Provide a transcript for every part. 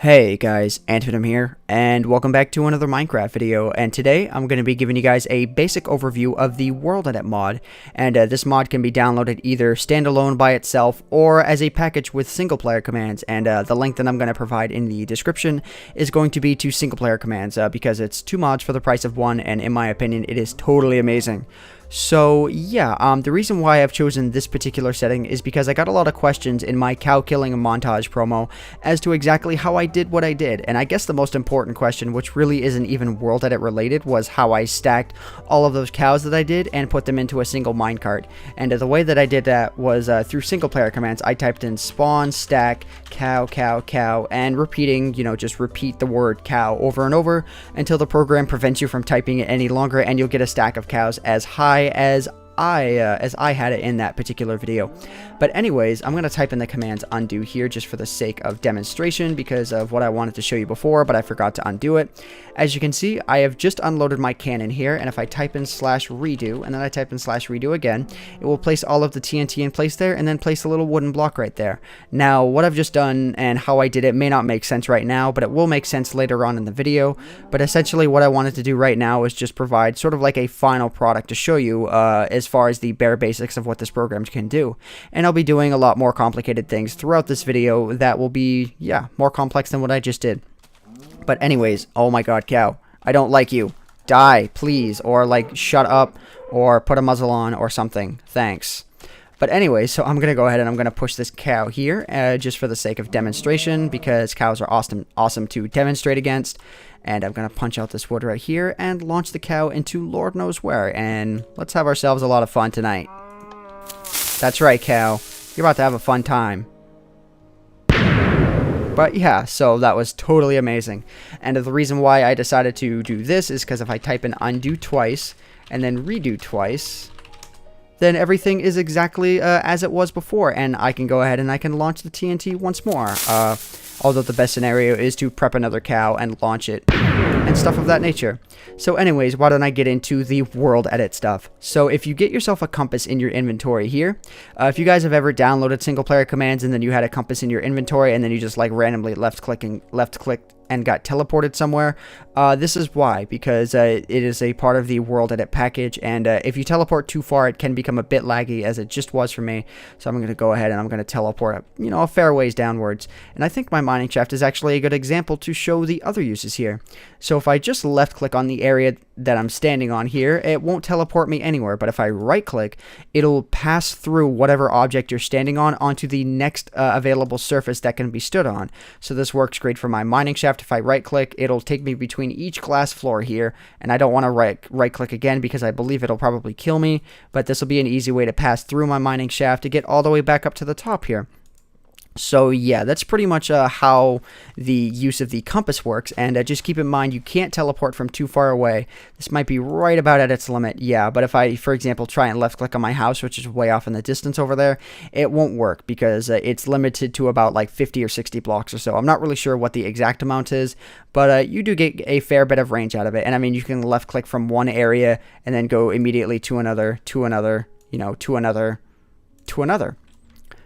Hey guys, AntVenom here, and welcome back to another Minecraft video, and today I'm going to be giving you guys a basic overview of the WORLDEDIT mod, and this mod can be downloaded either standalone by itself or as a package with single-player commands, and the link that I'm going to provide in the description is going to be to single-player commands, because it's 2 mods for the price of 1, and in my opinion, it is totally amazing. So yeah, the reason why I've chosen this particular setting is because I got a lot of questions in my cow killing montage promo as to exactly how I did what I did, and I guess the most important question, which really isn't even WORLDEDIT related, was how I stacked all of those cows that I did and put them into a single minecart. And the way that I did that was through single player commands. I typed in spawn, stack, cow, cow, cow, and repeating, just repeat the word cow over and over until the program prevents you from typing it any longer, and you'll get a stack of cows as high as I had it in that particular video. But anyways, I'm going to type in the commands undo here just for the sake of demonstration because of what I wanted to show you before, but I forgot to undo it. As you can see, I have just unloaded my cannon here, and if I type in /redo and then I type in /redo again, it will place all of the TNT in place there and then place a little wooden block right there. Now, what I've just done and how I did it may not make sense right now, but it will make sense later on in the video. But essentially what I wanted to do right now is just provide sort of like a final product to show you as far as the bare basics of what this program can do. And I'll be doing a lot more complicated things throughout this video that will be, more complex than what I just did. But anyways, oh my god, cow, I don't like you. Die, please, or like shut up, or put a muzzle on, or something. Thanks. But anyway, so I'm going to go ahead and I'm going to push this cow here just for the sake of demonstration, because cows are awesome to demonstrate against. And I'm going to punch out this wood right here and launch the cow into Lord knows where. And let's have ourselves a lot of fun tonight. That's right, cow. You're about to have a fun time. But yeah, so that was totally amazing. And the reason why I decided to do this is because if I type in undo twice and then redo twice, then everything is exactly as it was before, and I can go ahead and I can launch the TNT once more. Although the best scenario is to prep another cow and launch it and stuff of that nature. So anyways, why don't I get into the WORLDEDIT stuff. So if you get yourself a compass in your inventory here, if you guys have ever downloaded single player commands and then you had a compass in your inventory and then you just like randomly left clicked and got teleported somewhere, this is why, because it is a part of the WORLDEDIT package, and if you teleport too far it can become a bit laggy, as it just was for me. So I'm going to go ahead and I'm going to teleport a fair ways downwards, and I think my mining shaft is actually a good example to show the other uses here. So if I just left click on the area that I'm standing on here, it won't teleport me anywhere, but if I right click, it'll pass through whatever object you're standing on onto the next available surface that can be stood on. So this works great for my mining shaft. If I right click, it'll take me between each glass floor here, and I don't want to right click again because I believe it'll probably kill me, but this will be an easy way to pass through my mining shaft to get all the way back up to the top here. So yeah, that's pretty much how the use of the compass works, and just keep in mind you can't teleport from too far away. This might be right about at its limit, but if I, for example, try and left click on my house, which is way off in the distance over there, it won't work because it's limited to about like 50 or 60 blocks or so. I'm not really sure what the exact amount is, but you do get a fair bit of range out of it. And I mean, you can left click from one area and then go immediately to another, to another.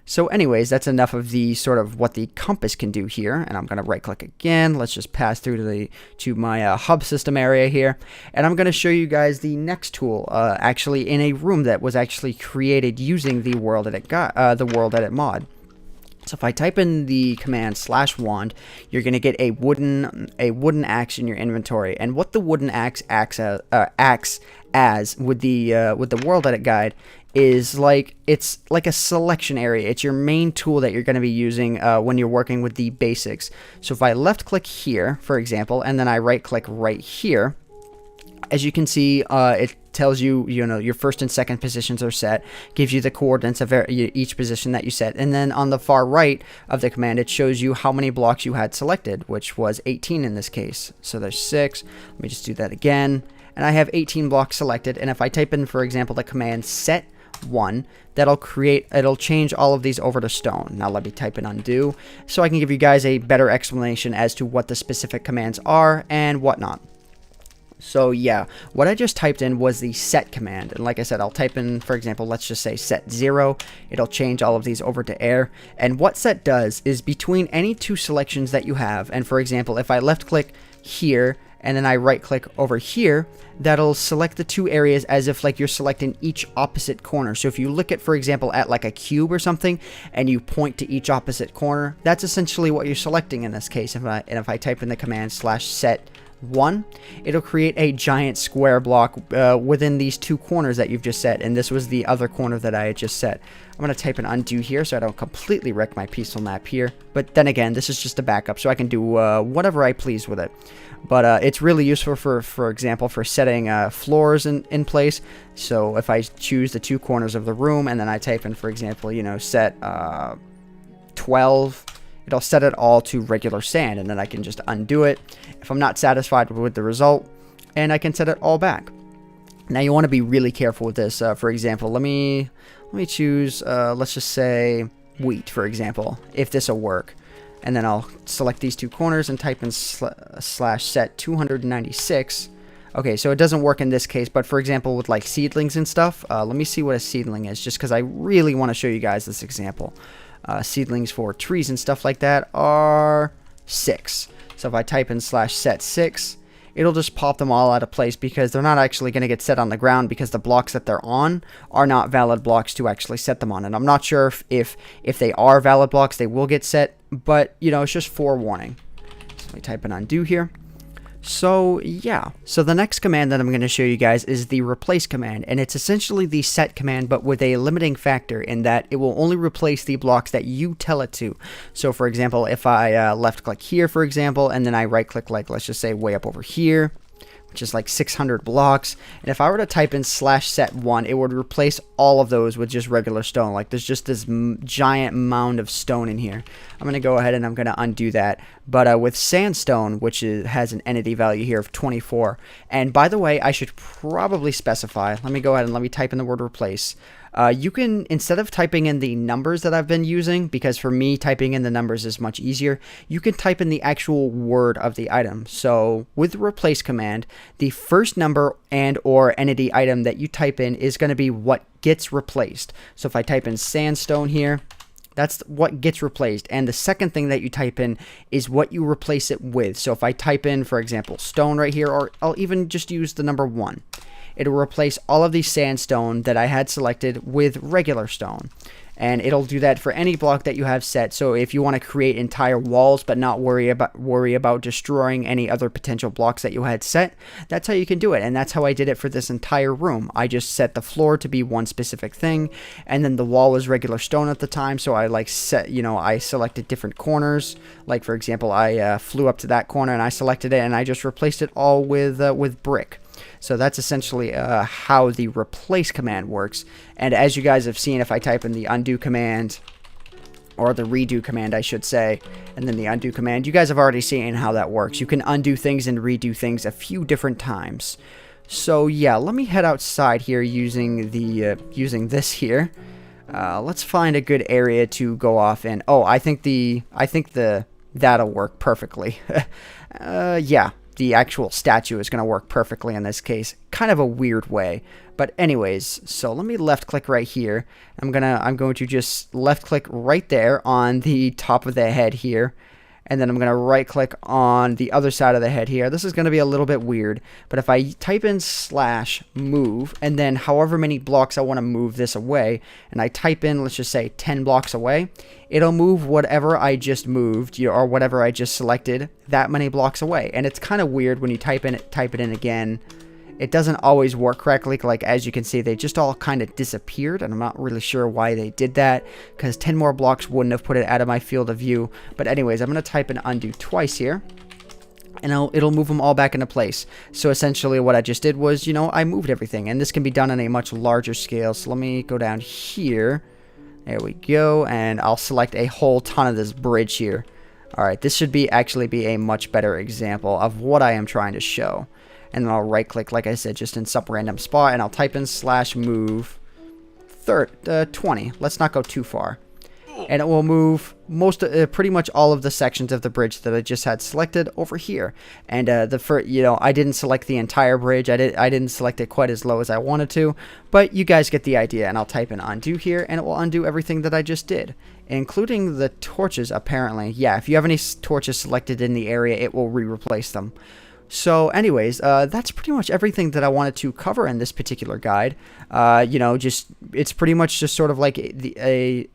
So anyways, that's enough of the sort of what the compass can do here, and I'm going to right click again. Let's just pass through to my hub system area here, and I'm going to show you guys the next tool actually in a room that was actually created using the WORLDEDIT mod. So if I type in the command /wand, you're going to get a wooden axe in your inventory, and what the wooden axe acts as with the WORLDEDIT guide is it's like a selection area. It's your main tool that you're going to be using when you're working with the basics. So if I left click here, for example, and then I right click right here, as you can see, it tells you, your first and second positions are set, gives you the coordinates of each position that you set, and then on the far right of the command, it shows you how many blocks you had selected, which was 18 in this case. So there's 6. Let me just do that again, and I have 18 blocks selected, and if I type in, for example, the command set1, it'll change all of these over to stone. Now let me type in undo, so I can give you guys a better explanation as to what the specific commands are and whatnot. So yeah, what I just typed in was the set command, and like I said, I'll type in, for example, let's just say set 0. It'll change all of these over to air, and what set does is between any two selections that you have, and for example, if I left click here and then I right click over here, that'll select the two areas as if like you're selecting each opposite corner. So if you look at, for example, at like a cube or something and you point to each opposite corner, that's essentially what you're selecting in this case. If I type in the command /set 1, it'll create a giant square block within these two corners that you've just set, and this was the other corner that I had just set. I'm going to type an undo here so I don't completely wreck my peaceful map here, but then again, this is just a backup, so I can do whatever I please with it. But it's really useful for example, for setting floors in place. So if I choose the two corners of the room and then I type in, for example, you know, set 12, it'll set it all to regular sand, and then I can just undo it if I'm not satisfied with the result, and I can set it all back. Now you want to be really careful with this. For example, let me choose, let's just say wheat, for example, if this will work. And then I'll select these two corners and type in /set 296. Okay, so it doesn't work in this case, but for example, with like seedlings and stuff, let me see what a seedling is, just because I really want to show you guys this example. Seedlings for trees and stuff like that are 6. So if I type in /set 6, it'll just pop them all out of place because they're not actually going to get set on the ground because the blocks that they're on are not valid blocks to actually set them on. And I'm not sure if they are valid blocks, they will get set, but you know, it's just forewarning. So let me type an undo here. So yeah, so the next command that I'm going to show you guys is the replace command, and it's essentially the set command but with a limiting factor in that it will only replace the blocks that you tell it to. So for example, if I left click here, for example, and then I right click, like let's just say way up over here, which is like 600 blocks, and if I were to type in /set 1, it would replace all of those with just regular stone. Like there's just this giant mound of stone in here. I'm going to go ahead and I'm going to undo that. But with sandstone, which has an entity value here of 24, and by the way, I should probably specify, let me go ahead and let me type in the word replace. You can, instead of typing in the numbers that I've been using, because for me typing in the numbers is much easier, you can type in the actual word of the item. So with the replace command, the first number and or entity item that you type in is going to be what gets replaced. So if I type in sandstone here, that's what gets replaced. And the second thing that you type in is what you replace it with. So if I type in, for example, stone right here, or I'll even just use the number 1. It'll replace all of the sandstone that I had selected with regular stone. And it'll do that for any block that you have set. So if you want to create entire walls but not worry about destroying any other potential blocks that you had set, that's how you can do it. And that's how I did it for this entire room. I just set the floor to be one specific thing, and then the wall was regular stone at the time, so I like set, you know, I selected different corners. Like for example, I flew up to that corner and I selected it, and I just replaced it all with brick. So that's essentially how the replace command works. And as you guys have seen, if I type in the undo command, or the redo command, I should say, and then the undo command, you guys have already seen how that works. You can undo things and redo things a few different times. So yeah, let me head outside here using the this here. Let's find a good area to go off in. Oh, I think that'll work perfectly. Yeah. The actual statue is going to work perfectly in this case. Kind of a weird way. But anyways, so let me left click right here. I'm going to just left click right there on the top of the head here. And then I'm going to right click on the other side of the head here. This is going to be a little bit weird, but if I type in /move and then however many blocks I want to move this away, and I type in, let's just say 10 blocks away, it'll move whatever I just moved, or whatever I just selected that many blocks away. And it's kind of weird when you type it in again. It doesn't always work correctly. Like as you can see, they just all kind of disappeared, and I'm not really sure why they did that, because 10 more blocks wouldn't have put it out of my field of view. But anyways, I'm going to type in undo twice here, and it'll move them all back into place. So essentially what I just did was, you know, I moved everything, and this can be done on a much larger scale. So let me go down here. There we go, and I'll select a whole ton of this bridge here. Alright, this should actually be a much better example of what I am trying to show. And then I'll right click, like I said, just in some random spot, and I'll type in /move 20. Let's not go too far. and it will move pretty much all of the sections of the bridge that I just had selected over here. And I didn't select the entire bridge. I didn't select it quite as low as I wanted to, but you guys get the idea. And I'll type in undo here, and it will undo everything that I just did, including the torches. Apparently, yeah, if you have any torches selected in the area, it will re-replace them. So anyways, that's pretty much everything that I wanted to cover in this particular guide. It's pretty much just sort of like an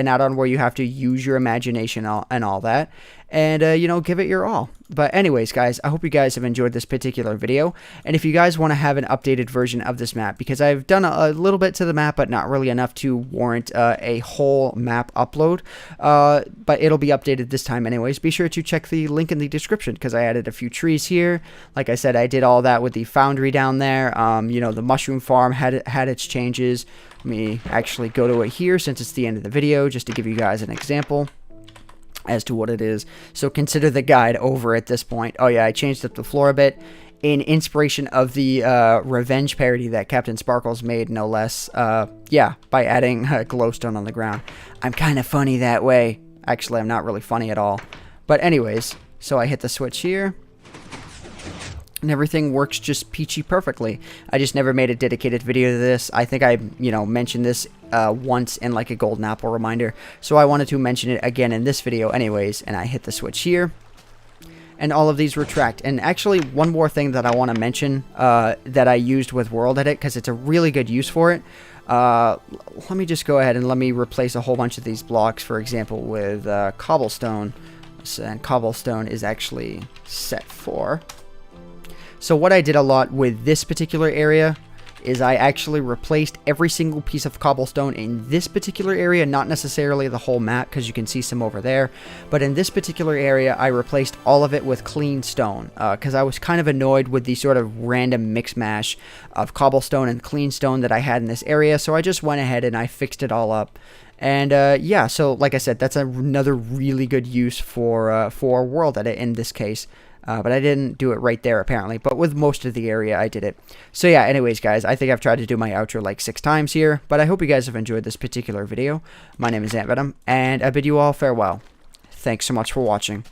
add-on where you have to use your imagination and all that, and give it your all. But anyways, guys, I hope you guys have enjoyed this particular video, and if you guys want to have an updated version of this map, because I've done a little bit to the map, but not really enough to warrant a whole map upload, but it'll be updated this time anyways, be sure to check the link in the description, because I added a few trees here. Like I said, I did all that with the foundry down there. The mushroom farm had its changes. Let me actually go to it here since it's the end of the video, just to give you guys an example as to what it is. So consider the guide over at this point. Oh yeah, I changed up the floor a bit in inspiration of the revenge parody that Captain Sparkles made, no less. Yeah, by adding glowstone on the ground. I'm kind of funny that way. Actually, I'm not really funny at all. But anyways, so I hit the switch here, and everything works just peachy perfectly. I just never made a dedicated video to this. I think I, mentioned this once in like a golden apple reminder, so I wanted to mention it again in this video anyways. And I hit the switch here, and all of these retract. And actually, one more thing that I want to mention that I used with WorldEdit, because it's a really good use for it. Let me just go ahead and let me replace a whole bunch of these blocks, for example, with cobblestone. And cobblestone is actually set for. So what I did a lot with this particular area is I actually replaced every single piece of cobblestone in this particular area, not necessarily the whole map, because you can see some over there, but in this particular area I replaced all of it with clean stone, because I was kind of annoyed with the sort of random mix mash of cobblestone and clean stone that I had in this area. So I just went ahead and I fixed it all up. And yeah, so like I said, that's another really good use for WorldEdit in this case. But I didn't do it right there, apparently. But with most of the area, I did it. So yeah, anyways, guys, I think I've tried to do my outro like 6 times here. But I hope you guys have enjoyed this particular video. My name is AntVenom, and I bid you all farewell. Thanks so much for watching.